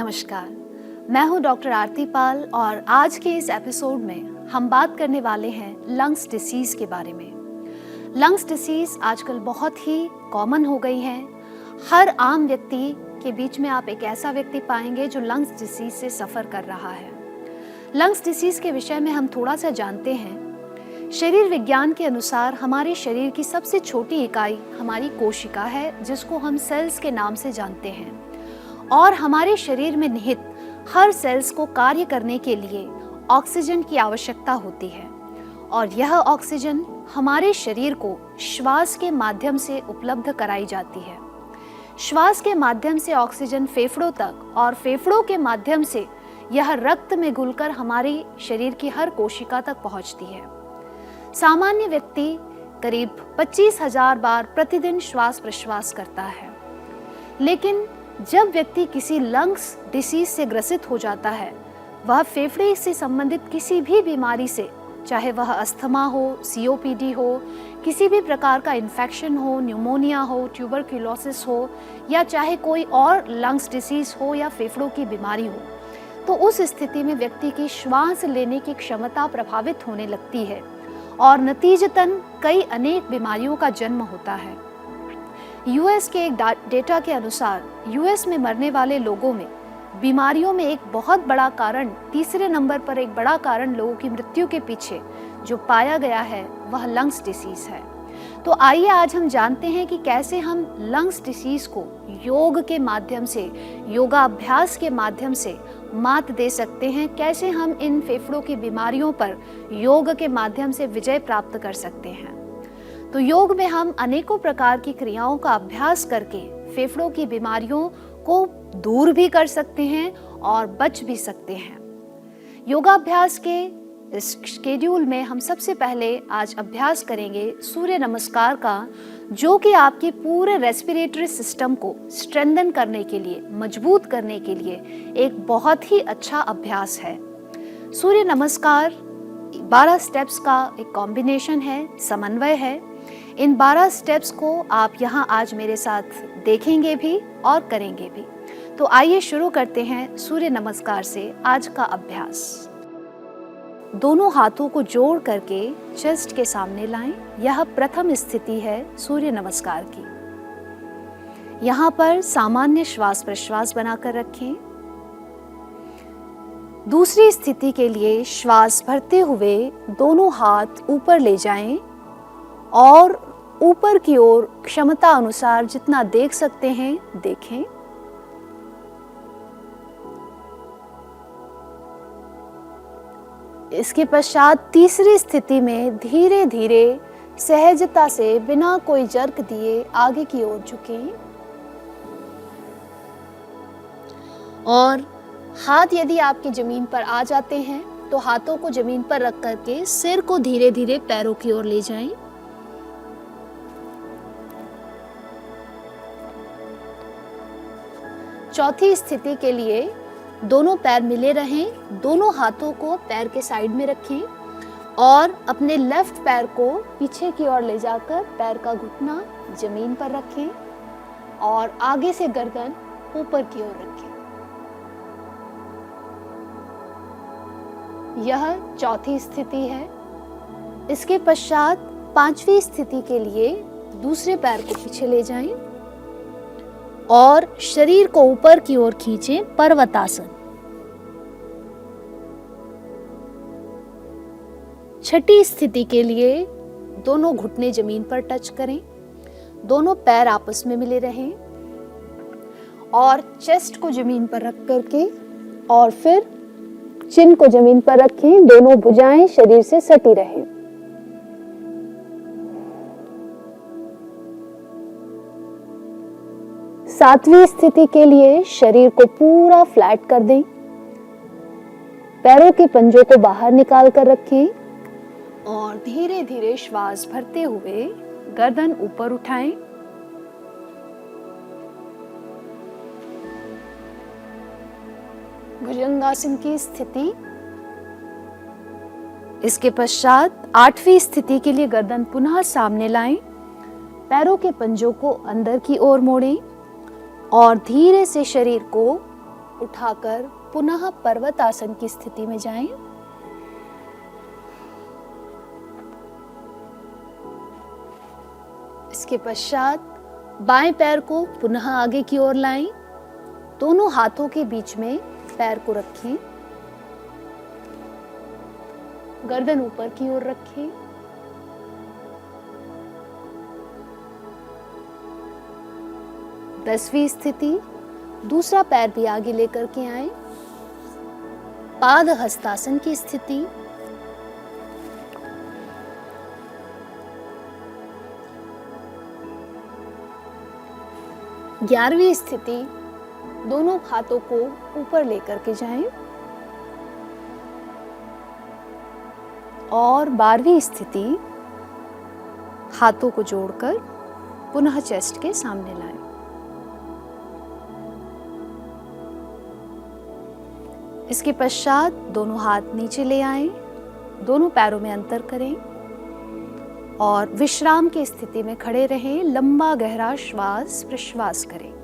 नमस्कार, मैं हूं डॉक्टर आरती पाल और आज के इस एपिसोड में हम बात करने वाले हैं लंग्स डिसीज़ के बारे में। लंग्स डिसीज़ आजकल बहुत ही कॉमन हो गई है। हर आम व्यक्ति के बीच में आप एक ऐसा व्यक्ति पाएंगे जो लंग्स डिसीज़ से सफ़र कर रहा है। लंग्स डिसीज़ के विषय में हम थोड़ा सा जानते हैं। शरीर विज्ञान के अनुसार हमारे शरीर की सबसे छोटी इकाई हमारी कोशिका है, जिसको हम सेल्स के नाम से जानते हैं। और हमारे शरीर में निहित हर सेल्स को कार्य करने के लिए ऑक्सीजन की आवश्यकता होती है और यह ऑक्सीजन हमारे शरीर को श्वास के माध्यम से उपलब्ध कराई जाती है। श्वास के माध्यम से ऑक्सीजन फेफड़ों तक और फेफड़ों के माध्यम से यह रक्त में घुलकर हमारे शरीर की हर कोशिका तक पहुंचती है। सामान्य व्यक्ति करीब 25,000 बार प्रतिदिन श्वास प्रश्वास करता है, लेकिन जब व्यक्ति किसी लंग्स डिसीज से ग्रसित हो जाता है, वह फेफड़े से संबंधित किसी भी बीमारी से, चाहे वह अस्थमा हो, COPD हो, किसी भी प्रकार का इन्फेक्शन हो, न्यूमोनिया हो, ट्यूबरक्यूलोसिस हो, या चाहे कोई और लंग्स डिसीज हो या फेफड़ों की बीमारी हो, तो उस स्थिति में व्यक्ति की श्वास लेने की क्षमता प्रभावित होने लगती है और नतीजतन कई अनेक बीमारियों का जन्म होता है। US के एक डेटा के अनुसार US में मरने वाले लोगों में बीमारियों में एक बहुत बड़ा कारण, तीसरे नंबर पर एक बड़ा कारण लोगों की मृत्यु के पीछे जो पाया गया है वह लंग्स डिसीज है। तो आइए आज हम जानते हैं कि कैसे हम लंग्स डिसीज को योग के माध्यम से, योगाभ्यास के माध्यम से मात दे सकते हैं। कैसे हम इन फेफड़ों की बीमारियों पर योग के माध्यम से विजय प्राप्त कर सकते हैं। तो योग में हम अनेकों प्रकार की क्रियाओं का अभ्यास करके फेफड़ों की बीमारियों को दूर भी कर सकते हैं और बच भी सकते हैं। योगाभ्यास के इस शेड्यूल में हम सबसे पहले आज अभ्यास करेंगे सूर्य नमस्कार का, जो कि आपके पूरे रेस्पिरेटरी सिस्टम को स्ट्रेंथन करने के लिए, मजबूत करने के लिए एक बहुत ही अच्छा अभ्यास है। सूर्य नमस्कार 12 स्टेप्स का एक कॉम्बिनेशन है, समन्वय है। इन 12 स्टेप्स को आप यहाँ आज मेरे साथ देखेंगे भी और करेंगे भी। तो आइए शुरू करते हैं सूर्य नमस्कार से आज का अभ्यास। दोनों हाथों को जोड़ करके चेस्ट के सामने लाएं। यह प्रथम स्थिति है सूर्य नमस्कार की। यहाँ पर सामान्य श्वास प्रश्वास बनाकर रखें। दूसरी स्थिति के लिए श्वास भरते हुए दोनों हाथ ऊपर ले जाएं और ऊपर की ओर क्षमता अनुसार जितना देख सकते हैं देखें। इसके पश्चात तीसरी स्थिति में धीरे धीरे सहजता से बिना कोई जर्क दिए आगे की ओर झुकें और हाथ यदि आपके जमीन पर आ जाते हैं तो हाथों को जमीन पर रख करके सिर को धीरे धीरे पैरों की ओर ले जाएं। चौथी स्थिति के लिए दोनों पैर मिले रहें। दोनों हाथों को पैर के साइड में रखें और अपने लेफ्ट पैर को पीछे की ओर ले जाकर पैर का घुटना जमीन पर रखें और आगे से गर्दन ऊपर की ओर रखें। यह चौथी स्थिति है। इसके पश्चात पांचवी स्थिति के लिए दूसरे पैर को पीछे ले जाएं और शरीर को ऊपर की ओर खींचें, पर्वतासन। छठी स्थिति के लिए दोनों घुटने जमीन पर टच करें, दोनों पैर आपस में मिले रहें और चेस्ट को जमीन पर रख करके और फिर चिन को जमीन पर रखें। दोनों भुजाएं शरीर से सटी रहें। सातवीं स्थिति के लिए शरीर को पूरा फ्लैट कर दें, पैरों के पंजों को बाहर निकाल कर रखें और धीरे धीरे श्वास भरते हुए गर्दन ऊपर उठाएं। भुजंगासन की स्थिति। इसके पश्चात आठवीं स्थिति के लिए गर्दन पुनः सामने लाएं, पैरों के पंजों को अंदर की ओर मोड़ें और धीरे से शरीर को उठाकर पुनः पर्वत आसन की स्थिति में जाएं। इसके पश्चात बाएं पैर को पुनः आगे की ओर लाएं। दोनों हाथों के बीच में पैर को रखें। गर्दन ऊपर की ओर रखें। दसवीं स्थिति, दूसरा पैर भी आगे लेकर के आए। पाद हस्तासन की स्थिति। 11वीं स्थिति, दोनों हाथों को ऊपर लेकर के जाएं। और 12वीं स्थिति, हाथों को जोड़कर पुनः चेस्ट के सामने लाएं। इसके पश्चात दोनों हाथ नीचे ले आएं, दोनों पैरों में अंतर करें और विश्राम की स्थिति में खड़े रहें। लंबा गहरा श्वास प्रश्वास करें।